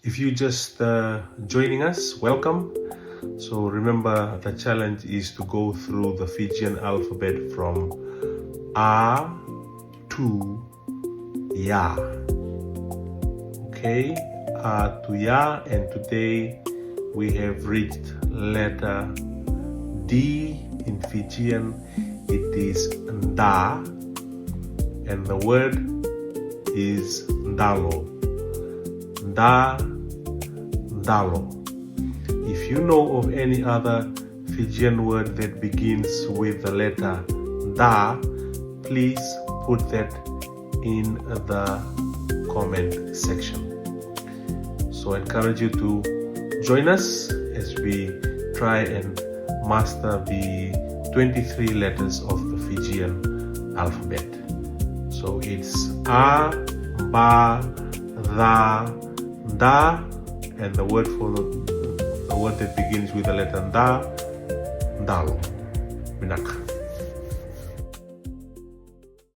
If you just joining us, welcome. So remember, the challenge is to go through the Fijian alphabet from A to Ya. Okay, A to Ya, and today we have reached letter D. In Fijian it is Nda, and the word is Ndalo. Ndalo. If you know of any other Fijian word that begins with the letter Da, please put that in the comment section. So I encourage you to join us as we try and master the 23 letters of the Fijian alphabet. So it's A, Ba, Da, Da, and the word that begins with the letter Da, Ndalo. Minak.